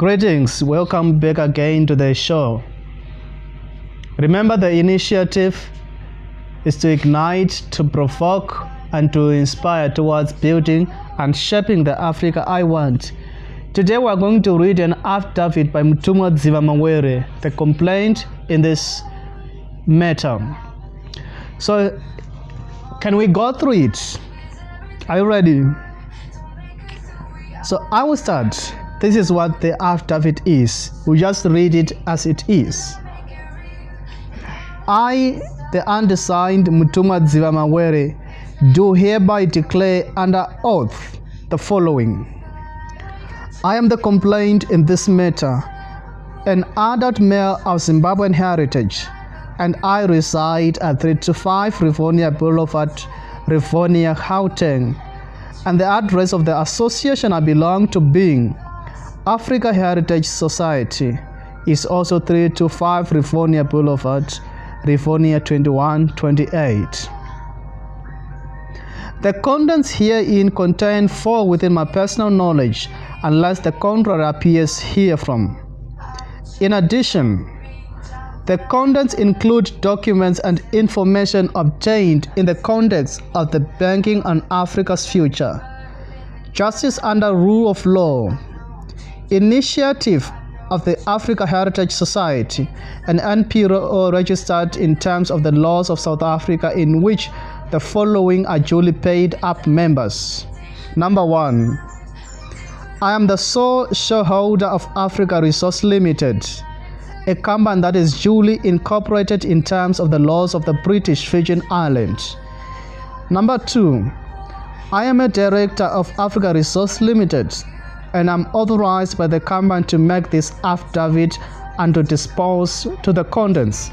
Greetings, welcome back again to the show. Remember, the initiative is to ignite, to provoke, and to inspire towards building and shaping the Africa I want. Today we are going to read an affidavit by Mutumwa Dziva Mawere, the complaint in this matter. So, can we go through it? Are you ready? So I will start. This is what the affidavit is. We just read it as it is. I, the undersigned Mutumwa Dziva Mawere, do hereby declare under oath the following. I am the complainant in this matter, an adult male of Zimbabwean heritage, and I reside at 325 Rivonia Boulevard, Rivonia, Gauteng, and the address of the association I belong to being Africa Heritage Society is also 325 Rivonia Boulevard, Rivonia 2128. The contents herein contain fall within my personal knowledge unless the contrary appears herefrom. In addition, the contents include documents and information obtained in the context of the banking on Africa's future, justice under rule of law, initiative of the Africa Heritage Society, an NPO registered in terms of the laws of South Africa, in which the following are duly paid up members. Number 1. I am the sole shareholder of Africa Resource Limited, a company that is duly incorporated in terms of the laws of the British Virgin Islands. Number 2. I am a director of Africa Resource Limited, and I'm authorized by the company to make this affidavit and to dispose to the contents.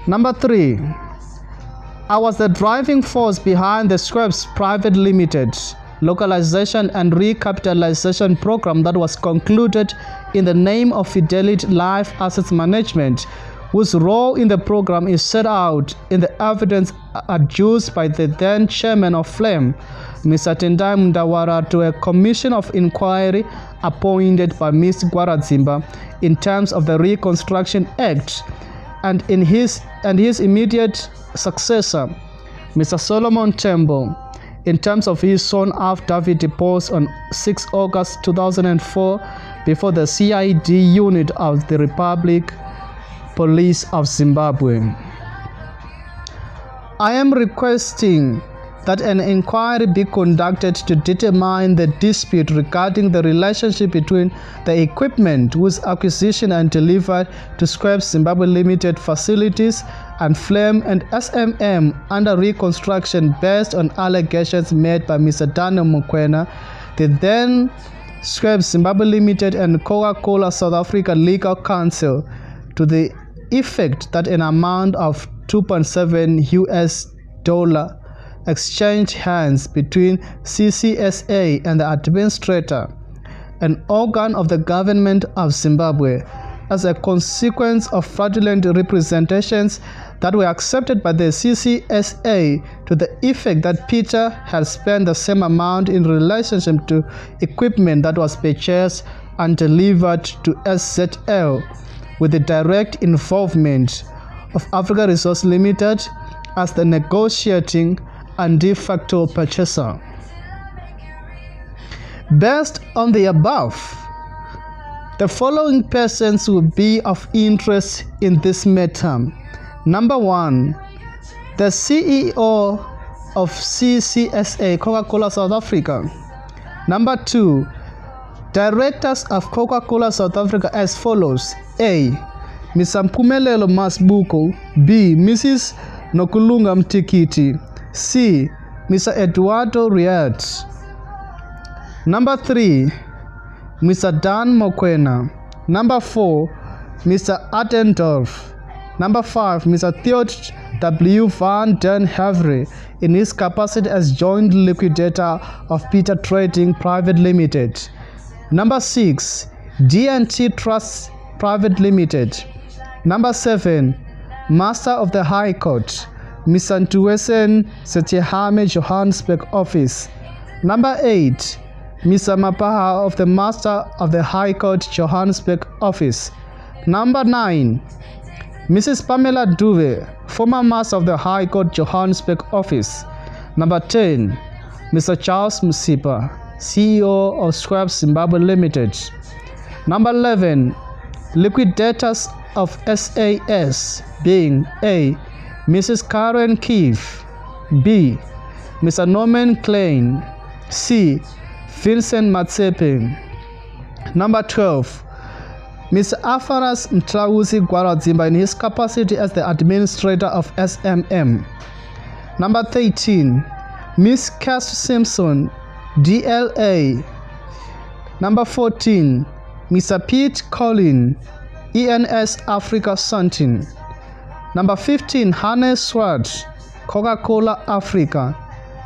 Number 3. I was the driving force behind the Schweppes Private Limited localization and recapitalization program that was concluded in the name of Fidelity Life Assets Management, whose role in the program is set out in the evidence adduced by the then chairman of FLEM, Mr. Tendai Mundawara, to a commission of inquiry appointed by Mr. Gwaradzimba in terms of the Reconstruction Act, and his immediate successor, Mr. Solomon Tembo, in terms of his own affidavit deposed on 6 August 2004 before the CID unit of the Republic Police of Zimbabwe. I am requesting that an inquiry be conducted to determine the dispute regarding the relationship between the equipment whose acquisition and delivered to Schweppes Zimbabwe Limited facilities and FLEM and SMM under reconstruction based on allegations made by Mr. Daniel Mokoena, the then Schweppes Zimbabwe Limited and Coca-Cola South Africa Legal Counsel, to the effect that an amount of $2.7 US exchanged hands between CCSA and the administrator, an organ of the government of Zimbabwe, as a consequence of fraudulent representations that were accepted by the CCSA, to the effect that Peter had spent the same amount in relationship to equipment that was purchased and delivered to SZL, with the direct involvement of Africa Resource Limited as the negotiating and de facto purchaser. Based on the above, the following persons will be of interest in this matter. Number 1, the CEO of CCSA, Coca-Cola South Africa. Number 2, directors of Coca-Cola South Africa as follows. A. Mr. Mpumelelo Masbuko. B. Mrs. Nokulunga Mtikiti. C. Mr. Eduardo Riad. Number 3, Mr. Dan Mokoena. Number 4, Mr. Attendorf. Number 5, Mr. Theod W. van den Havre, in his capacity as joint liquidator of Peter Trading Private Limited. Number 6, D&T Trust Private Limited. Number 7, Master of the High Court, Mr. Ntuwesen Setiahame Johannesburg Office. Number 8, Mr. Mapaha of the Master of the High Court Johannesburg office. Number 9, Mrs. Pamela Duve, former Master of the High Court Johannesburg office. Number 10, Mr. Charles Musipa, CEO of Schweppes Zimbabwe Limited. Number 11, liquidators of SAS being A. Mrs. Karen Keefe, B. Mr. Norman Klein, C. Vincent Matsepe. Number 12, Mr. Afaras Mtlausi Gwaradzimba in his capacity as the administrator of SMM. Number 13, Miss Cass Simpson, DLA. Number 14, Mr. Pete Collin, ENS Africa Santin. Number 15, Hannes Swart, Coca-Cola Africa.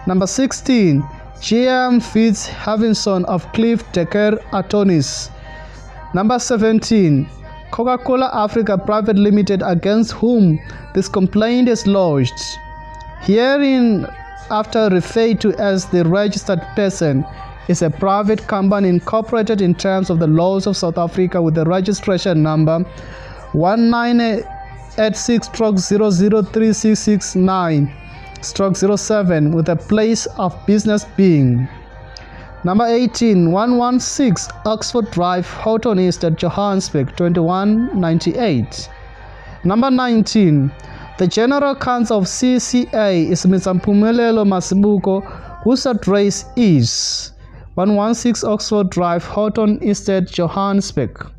Number 16, J.M. Fitz Havinson of Cliff Decker Attorneys. Number 17, Coca-Cola Africa Private Limited, against whom this complaint is lodged, herein after referred to as the registered person, is a private company incorporated in terms of the laws of South Africa with the registration number 1986-003669/07 with a place of business being number 18, 116 Oxford Drive, Houghton East at Johannesburg, 2198. Number 19, the General Counsel of CCA is Mr. Mpumelelo Masibuko, whose address is 116 Oxford Drive, Houghton East at Johannesburg.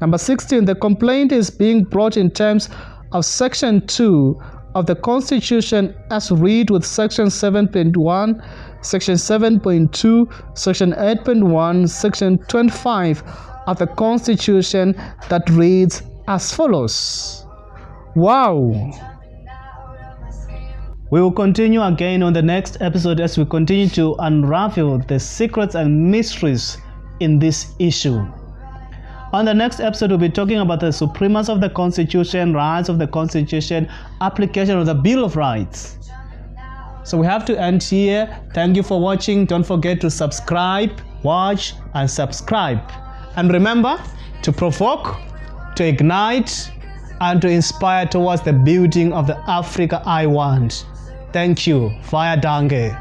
Number 16, the complaint is being brought in terms of Section 2 of the Constitution as read with Section 7.1, Section 7.2, Section 8.1, Section 25 of the Constitution that reads as follows. Wow! We will continue again on the next episode as we continue to unravel the secrets and mysteries in this issue. On the next episode, we'll be talking about the supremacy of the Constitution, rights of the Constitution, application of the Bill of Rights. So we have to end here. Thank you for watching. Don't forget to subscribe, watch, and subscribe. And remember to provoke, to ignite, and to inspire towards the building of the Africa I want. Thank you. Vaya Dange.